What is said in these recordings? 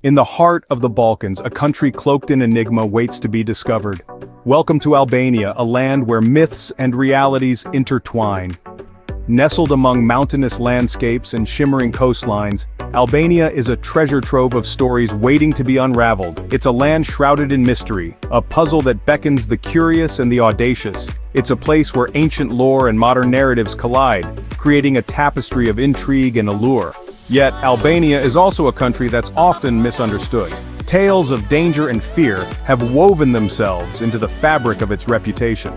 In the heart of the Balkans, a country cloaked in enigma waits to be discovered. Welcome to Albania, a land where myths and realities intertwine. Nestled among mountainous landscapes and shimmering coastlines, Albania is a treasure trove of stories waiting to be unraveled. It's a land shrouded in mystery, a puzzle that beckons the curious and the audacious. It's a place where ancient lore and modern narratives collide, creating a tapestry of intrigue and allure. Yet, Albania is also a country that's often misunderstood. Tales of danger and fear have woven themselves into the fabric of its reputation.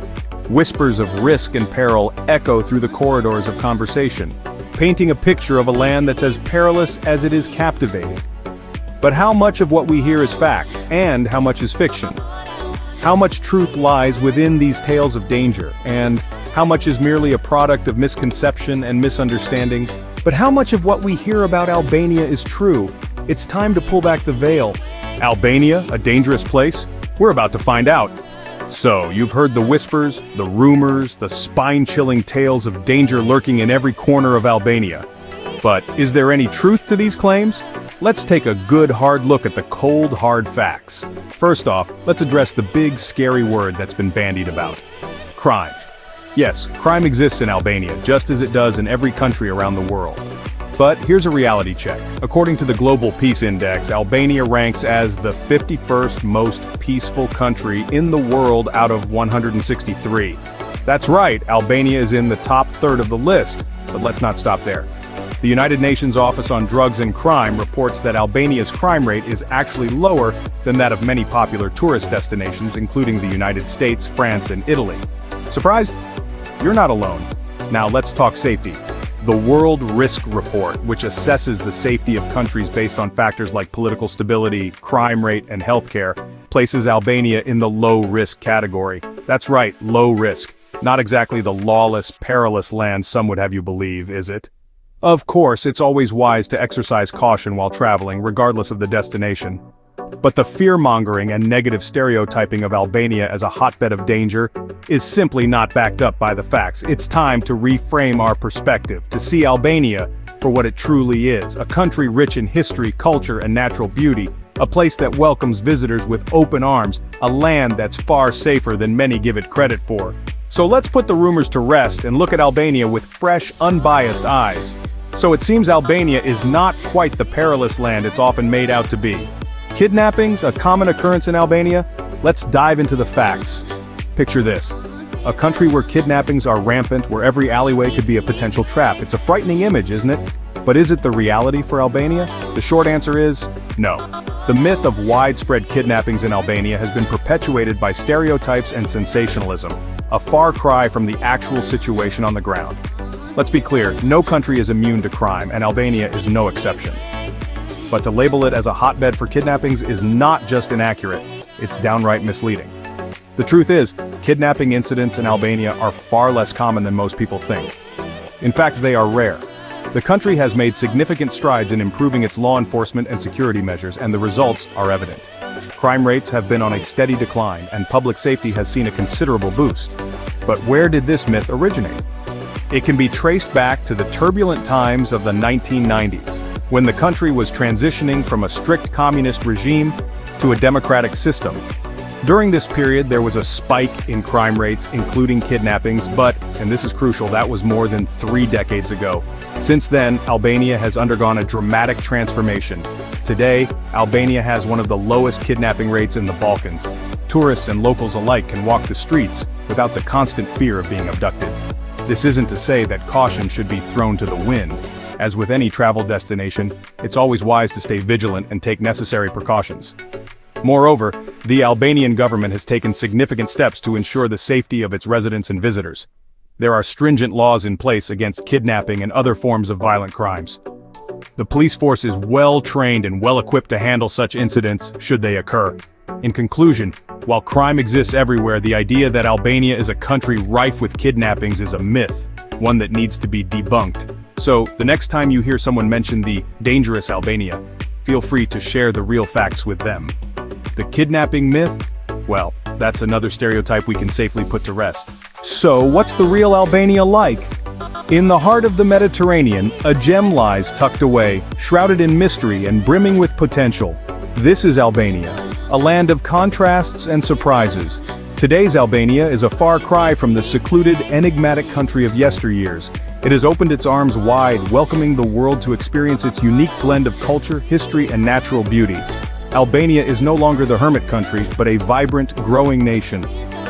Whispers of risk and peril echo through the corridors of conversation, painting a picture of a land that's as perilous as it is captivating. But how much of what we hear is fact, and how much is fiction? How much truth lies within these tales of danger, and how much is merely a product of misconception and misunderstanding? But how much of what we hear about Albania is true? It's time to pull back the veil. Albania, a dangerous place? We're about to find out. So, you've heard the whispers, the rumors, the spine-chilling tales of danger lurking in every corner of Albania. But is there any truth to these claims? Let's take a good hard look at the cold, hard facts. First off, let's address the big, scary word that's been bandied about: crime. Yes, crime exists in Albania, just as it does in every country around the world. But here's a reality check. According to the Global Peace Index, Albania ranks as the 51st most peaceful country in the world out of 163. That's right, Albania is in the top third of the list, but let's not stop there. The United Nations Office on Drugs and Crime reports that Albania's crime rate is actually lower than that of many popular tourist destinations, including the United States, France, and Italy. Surprised? You're not alone. Now let's talk safety. The World Risk Report, which assesses the safety of countries based on factors like political stability, crime rate, and healthcare, places Albania in the low-risk category. That's right, low risk. Not exactly the lawless, perilous land some would have you believe, is it? Of course, it's always wise to exercise caution while traveling, regardless of the destination. But the fear-mongering and negative stereotyping of Albania as a hotbed of danger is simply not backed up by the facts. It's time to reframe our perspective, to see Albania for what it truly is: a country rich in history, culture, and natural beauty, a place that welcomes visitors with open arms, a land that's far safer than many give it credit for. So let's put the rumors to rest and look at Albania with fresh, unbiased eyes. So it seems Albania is not quite the perilous land it's often made out to be. Kidnappings, a common occurrence in Albania? Let's dive into the facts. Picture this: a country where kidnappings are rampant, where every alleyway could be a potential trap. It's a frightening image, isn't it? But is it the reality for Albania? The short answer is no. The myth of widespread kidnappings in Albania has been perpetuated by stereotypes and sensationalism, a far cry from the actual situation on the ground. Let's be clear, no country is immune to crime, and Albania is no exception. But to label it as a hotbed for kidnappings is not just inaccurate, it's downright misleading. The truth is, kidnapping incidents in Albania are far less common than most people think. In fact, they are rare. The country has made significant strides in improving its law enforcement and security measures, and the results are evident. Crime rates have been on a steady decline, and public safety has seen a considerable boost. But where did this myth originate? It can be traced back to the turbulent times of the 1990s, when the country was transitioning from a strict communist regime to a democratic system. During this period, there was a spike in crime rates, including kidnappings, but, and this is crucial, that was more than 3 decades ago. Since then, Albania has undergone a dramatic transformation. Today, Albania has one of the lowest kidnapping rates in the Balkans. Tourists and locals alike can walk the streets without the constant fear of being abducted. This isn't to say that caution should be thrown to the wind. As with any travel destination, it's always wise to stay vigilant and take necessary precautions. Moreover, the Albanian government has taken significant steps to ensure the safety of its residents and visitors. There are stringent laws in place against kidnapping and other forms of violent crimes. The police force is well trained and well equipped to handle such incidents should they occur. In conclusion, while crime exists everywhere, the idea that Albania is a country rife with kidnappings is a myth, one that needs to be debunked. So, the next time you hear someone mention the dangerous Albania, feel free to share the real facts with them. The kidnapping myth? Well, that's another stereotype we can safely put to rest. So, what's the real Albania like? In the heart of the Mediterranean, a gem lies tucked away, shrouded in mystery and brimming with potential. This is Albania, a land of contrasts and surprises. Today's Albania is a far cry from the secluded, enigmatic country of yesteryears. It has opened its arms wide, welcoming the world to experience its unique blend of culture, history, and natural beauty. Albania is no longer the hermit country, but a vibrant, growing nation.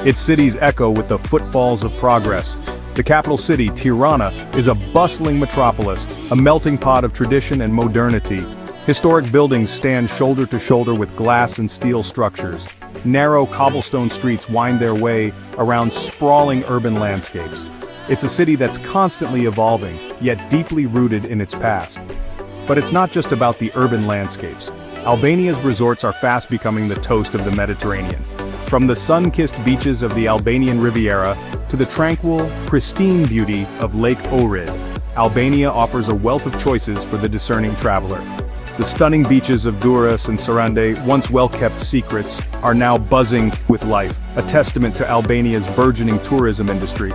Its cities echo with the footfalls of progress. The capital city, Tirana, is a bustling metropolis, a melting pot of tradition and modernity. Historic buildings stand shoulder to shoulder with glass and steel structures. Narrow cobblestone streets wind their way around sprawling urban landscapes. It's a city that's constantly evolving, yet deeply rooted in its past. But it's not just about the urban landscapes. Albania's resorts are fast becoming the toast of the Mediterranean. From the sun-kissed beaches of the Albanian Riviera to the tranquil, pristine beauty of Lake Ohrid, Albania offers a wealth of choices for the discerning traveler. The stunning beaches of Durrës and Sarande, once well-kept secrets, are now buzzing with life, a testament to Albania's burgeoning tourism industry.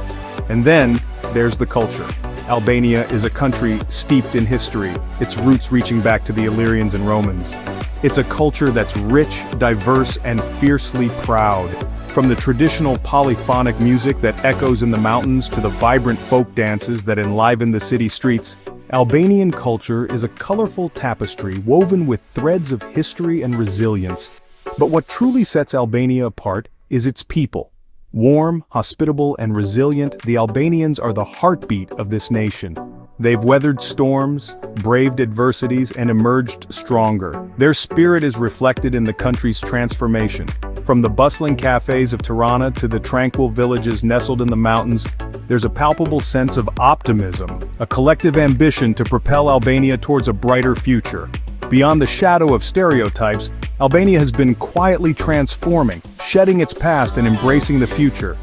And then, there's the culture. Albania is a country steeped in history, its roots reaching back to the Illyrians and Romans. It's a culture that's rich, diverse, and fiercely proud. From the traditional polyphonic music that echoes in the mountains to the vibrant folk dances that enliven the city streets, Albanian culture is a colorful tapestry woven with threads of history and resilience. But what truly sets Albania apart is its people. Warm, hospitable, and resilient, the Albanians are the heartbeat of this nation. They've weathered storms, braved adversities, and emerged stronger. Their spirit is reflected in the country's transformation. From the bustling cafes of Tirana to the tranquil villages nestled in the mountains, there's a palpable sense of optimism, a collective ambition to propel Albania towards a brighter future. Beyond the shadow of stereotypes, Albania has been quietly transforming, shedding its past and embracing the future.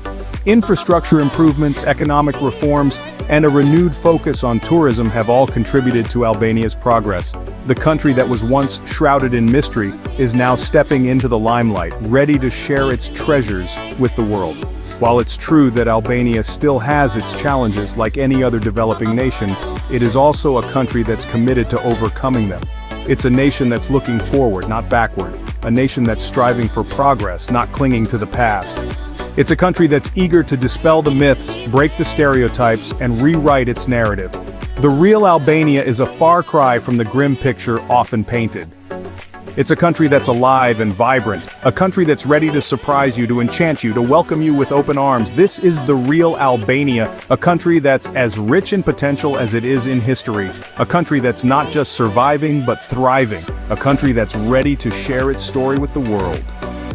Infrastructure improvements, economic reforms, and a renewed focus on tourism have all contributed to Albania's progress. The country that was once shrouded in mystery is now stepping into the limelight, ready to share its treasures with the world. While it's true that Albania still has its challenges like any other developing nation, it is also a country that's committed to overcoming them. It's a nation that's looking forward, not backward. A nation that's striving for progress, not clinging to the past. It's a country that's eager to dispel the myths, break the stereotypes, and rewrite its narrative. The real Albania is a far cry from the grim picture often painted. It's a country that's alive and vibrant, a country that's ready to surprise you, to enchant you, to welcome you with open arms. This is the real Albania, a country that's as rich in potential as it is in history, a country that's not just surviving but thriving, a country that's ready to share its story with the world.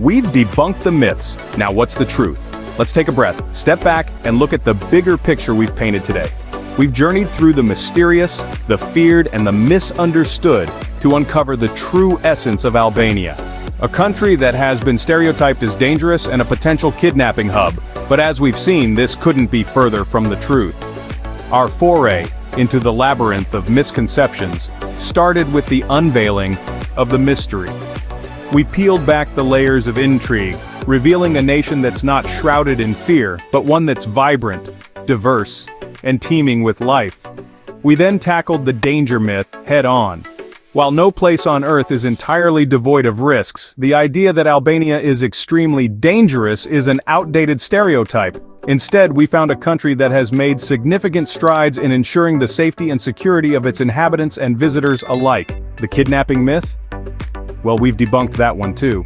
We've debunked the myths. Now what's the truth? Let's take a breath, step back, and look at the bigger picture we've painted today. We've journeyed through the mysterious, the feared, and the misunderstood to uncover the true essence of Albania. A country that has been stereotyped as dangerous and a potential kidnapping hub, but as we've seen, this couldn't be further from the truth. Our foray into the labyrinth of misconceptions started with the unveiling of the mystery. We peeled back the layers of intrigue, revealing a nation that's not shrouded in fear, but one that's vibrant, diverse, and teeming with life. We then tackled the danger myth head-on. While no place on Earth is entirely devoid of risks, the idea that Albania is extremely dangerous is an outdated stereotype. Instead, we found a country that has made significant strides in ensuring the safety and security of its inhabitants and visitors alike. The kidnapping myth? Well, we've debunked that one too.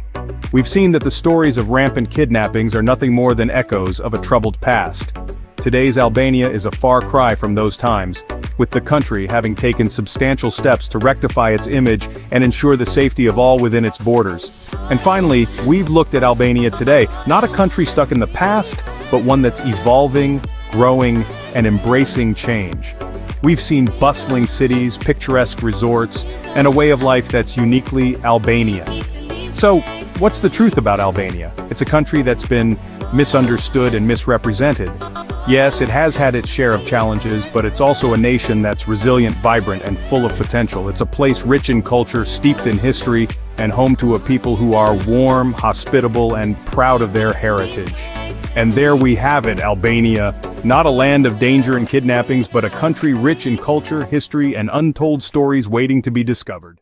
We've seen that the stories of rampant kidnappings are nothing more than echoes of a troubled past. Today's Albania is a far cry from those times, with the country having taken substantial steps to rectify its image and ensure the safety of all within its borders. And finally, we've looked at Albania today, not a country stuck in the past, but one that's evolving, growing, and embracing change. We've seen bustling cities, picturesque resorts, and a way of life that's uniquely Albanian. So, what's the truth about Albania? It's a country that's been misunderstood and misrepresented. Yes, it has had its share of challenges, but it's also a nation that's resilient, vibrant, and full of potential. It's a place rich in culture, steeped in history, and home to a people who are warm, hospitable, and proud of their heritage. And there we have it, Albania. Not a land of danger and kidnappings, but a country rich in culture, history, and untold stories waiting to be discovered.